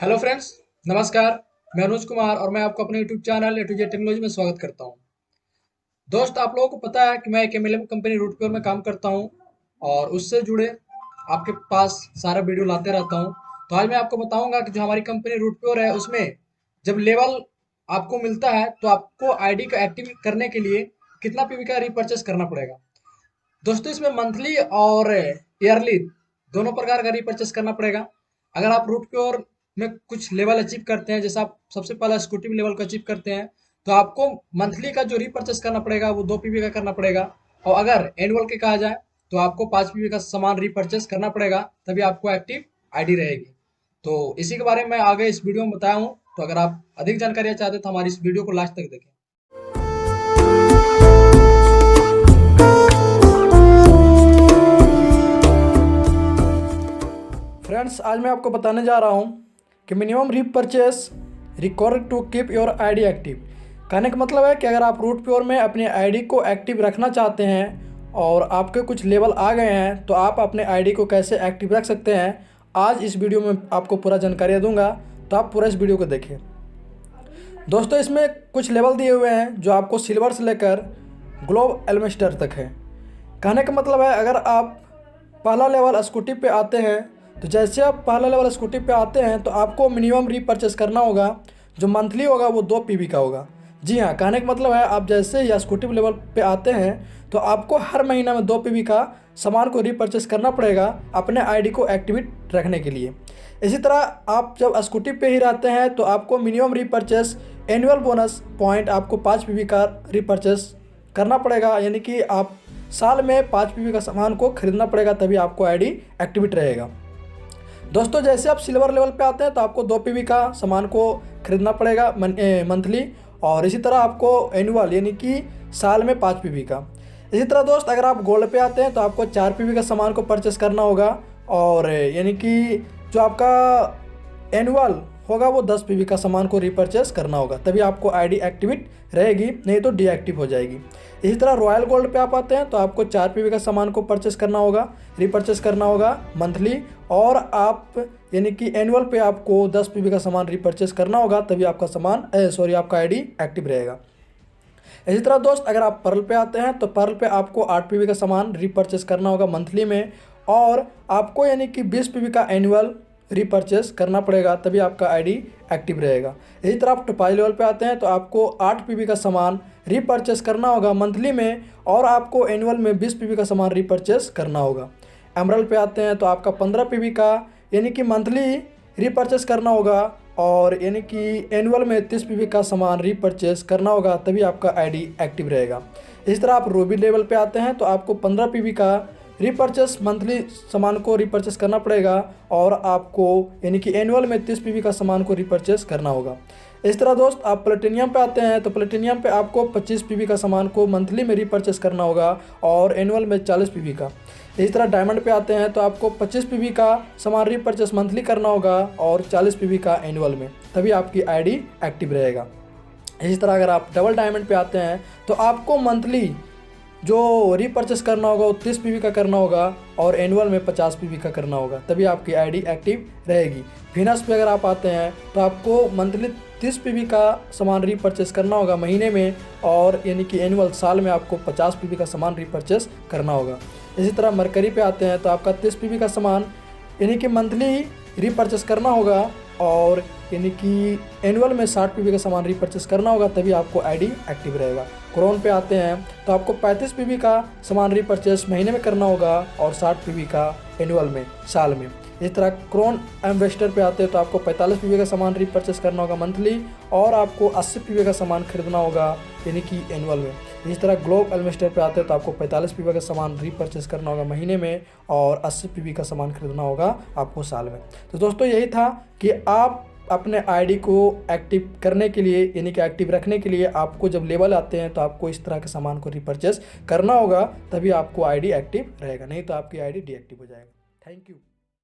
Hello friends, नमस्कार। मैं अनुज कुमार और मैं आपको अपने YouTube channel A to Z technology में स्वागत करता हूं। दोस्त, आप लोगों को पता है कि मैं एक एमएलएम कंपनी रूटप्योर में काम करता हूं और उससे जुड़े आपके पास सारा वीडियो लाते रहता हूं। तो आज मैं आपको बताऊंगा कि जो हमारी कंपनी रूटप्योर है उसमें जब लेवल आपको मिलता है तो आपको आईडी को एक्टिव करने के लिए कितना पीवी का रीपर्चेस करना पड़ेगा। दोस्तों, इसमें मंथली और ईयरली दोनों प्रकार का रीपर्चेस करना पड़ेगा। अगर आप रूट प्योर में कुछ लेवल अचीव करते हैं, जैसे आप सबसे पहला स्कूटी लेवल को अचीव करते हैं, तो आपको मंथली का जो रीपर्चेस करना पड़ेगा वो 2 पीवी का करना पड़ेगा। और अगर एनुअल के कहा जाए तो आपको 5 पीवी का सामान रीपर्चेस करना पड़ेगा, तभी आपको एक्टिव आईडी रहेगी। तो इसी के बारे में मैं आगे इस वीडियो में बताया हूँ। तो अगर आप अधिक जानकारी चाहते हैं तो हमारी इस वीडियो को लास्ट तक देखें। फ्रेंड्स, आज मैं आपको बताने जा रहा हूं कि minimum repurchase required to keep your ID active. कहने का मतलब है कि अगर आप रूट प्योर में अपनी आईडी को एक्टिव रखना चाहते हैं और आपके कुछ लेवल आ गए हैं तो आप अपने आईडी को कैसे एक्टिव रख सकते हैं, आज इस वीडियो में आपको पूरा जानकारी दूंगा। तो आप पूरा इस वीडियो को देखिए। दोस्तों, इसमें कुछ लेवल दिए हुए हैं जो आपको सिल्वर से लेकर ग्लोब एल्मेस्टर तक है। कहने का मतलब है अगर आप पहला लेवल स्कूटी पे आते हैं तो जैसे आप पहला लेवल स्कूटी पे आते हैं तो आपको मिनिमम रीपर्चेस करना होगा। जो मंथली होगा वो 2 पीवी का होगा। जी हाँ, कहने का मतलब है आप जैसे ही स्कूटी लेवल पे आते हैं तो आपको हर महीना में 2 पीवी का सामान को रीपर्चेस करना पड़ेगा अपने आईडी को एक्टिवेट रखने के लिए। इसी तरह आप जब स्कूटी पे ही रहते हैं तो आपको minimum repurchase annual bonus point आपको 5 पीवी का रीपर्चेस करना पड़ेगा, यानी कि आप साल में 5 पीवी का सामान को खरीदना पड़ेगा, तभी आपको आईडी एक्टिवेट रहेगा। दोस्तों, जैसे आप सिल्वर लेवल पे आते हैं तो आपको 2 पीवी का सामान को खरीदना पड़ेगा मंथली, और इसी तरह आपको एनुअल यानी कि साल में 5 पीवी का। इसी तरह दोस्त, अगर आप गोल्ड पे आते हैं तो आपको 4 पीवी का सामान को परचेस करना होगा, और यानी कि जो आपका एनुअल होगा वो 10 पीवी का सामान को रिपर्चेस करना होगा, तभी आपको आईडी एक्टिवेट रहेगी, नहीं तो डीएक्टिव हो जाएगी। इसी तरह रॉयल गोल्ड पे आप आते हैं तो आपको 4 पीवी का सामान को परचेस करना होगा, रिपर्चेस करना होगा मंथली, और आप यानी कि एनुअल पे आपको 10 पीवी का सामान रिपर्चेस करना होगा, तभी आपका आपका आईडी एक्टिव रहेगा। इसी तरह दोस्त, अगर आप पर्ल पे आते हैं तो पर्ल पे आपको 8 पीवी का सामान रिपर्चेस करना होगा मंथली में, और आपको यानी कि 20 पीवी का एनुअल रिपर्चेस करना पड़ेगा, तभी आपका आईडी एक्टिव रहेगा। इसी तरह आप टोपाई लेवल पे आते हैं तो आपको 8 पीवी का सामान रिपर्चेस करना होगा मंथली में, और आपको एनुअल में 20 पीवी का सामान रिपर्चेस करना होगा। एमरल्ड पे आते हैं तो आपका 15 पीवी का यानी कि मंथली रिपर्चेस करना होगा, और यानी कि एनुअल में 30 पीवी का सामान रिपर्चेस करना होगा, तभी आपका आईडी एक्टिव रहेगा। इस तरह आप रूबी लेवल पे आते हैं तो आपको 15 पीवी का रिपर्चेस मंथली सामान को रिपर्चेस करना पड़ेगा, और आपको यानी कि एनुअल में 30 पीवी का सामान को रिपर्चेस करना होगा। इस तरह दोस्त, आप प्लेटिनियम पे आते हैं तो प्लेटिनियम पे आपको 25 पीवी का सामान को मंथली में रिपर्चेस करना होगा, और एनुअल में 40 पीवी का। इस तरह डायमंड पे आते हैं तो आपको 25 पीवी का सामान रिपर्चेस मंथली करना होगा, और 40 पीवी का एनुअल में, तभी आपकी आईडी एक्टिव रहेगा। इसी तरह अगर आप डबल डायमंड पे आते हैं तो आपको मंथली जो रिपर्चेस करना होगा वो 30 पीवी का करना होगा, और एनुअल में 50 पीवी का करना होगा, तभी आपकी आईडी एक्टिव रहेगी। फिनस पे अगर आप आते हैं तो आपको मंथली 30 पीवी का सामान रिपर्चेस करना होगा महीने में, और यानी कि एनुअल साल में आपको 50 पीवी का सामान रिपर्चेस करना होगा। इसी तरह मरकरी पे आते हैं तो आपका 30 पीवी का सामान यानी कि मंथली रिपर्चेस करना होगा, और यानी कि एनुअल में 60 पीवी का सामान रिपर्चेस करना होगा, तभी आपको आईडी एक्टिव रहेगा। क्रोन पे आते हैं तो आपको 35 पीवी का सामान रिपर्चेस महीने में करना होगा, और 60 पीवी का एनुअल में साल में। इस तरह क्रोन एम्बेसडर पे आते हैं तो आपको 45 पीवी का सामान रिपर्चेस करना होगा मंथली, और आपको 80 पीवी का सामान खरीदना होगा यानी कि एनुअल में। इस तरह ग्लोब एल्मेस्टर पे आते हैं तो आपको 45 पीवी का सामान रिपर्चेस करना होगा महीने में, और 80 पीवी का सामान खरीदना होगा आपको साल में। तो दोस्तों, यही था कि आप अपने आईडी को एक्टिव करने के लिए यानी कि एक्टिव रखने के लिए आपको जब लेवल आते हैं तो आपको इस तरह के सामान को रिपर्चेस करना होगा, तभी आपको आईडी एक्टिव रहेगा, नहीं तो आपकी आईडी डीएक्टिव हो जाएगा। Thank you.